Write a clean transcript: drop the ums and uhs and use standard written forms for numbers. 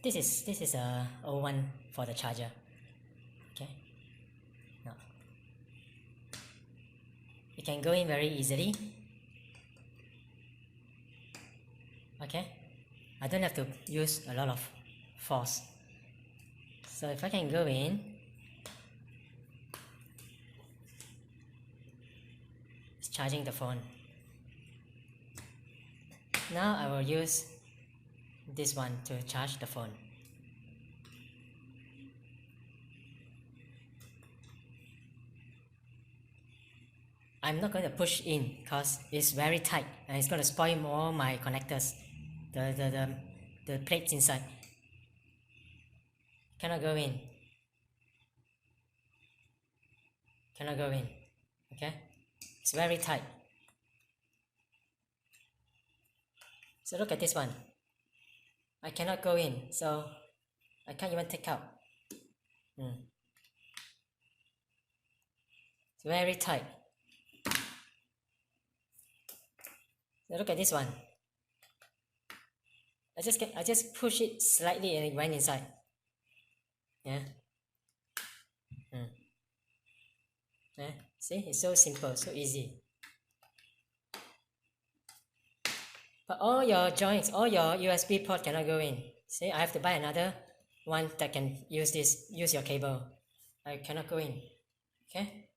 this is a old one for the charger. Okay, now it can go in very easily. Okay, I don't have to use a lot of force. So if I can go in, it's charging the phone. Now I will use this one to charge the phone. I'm not going to push in because it's very tight and it's going to spoil all my connectors, the plates inside. Cannot go in. Cannot go in. Okay, it's very tight. So look at this one. I cannot go in, so I can't even take out. It's very tight. So look at this one. I just push it slightly and it went inside. Yeah. Yeah. See, it's so simple, so easy. But all your joints, all your USB port cannot go in. See, I have to buy another one that can use your cable. I cannot go in. Okay.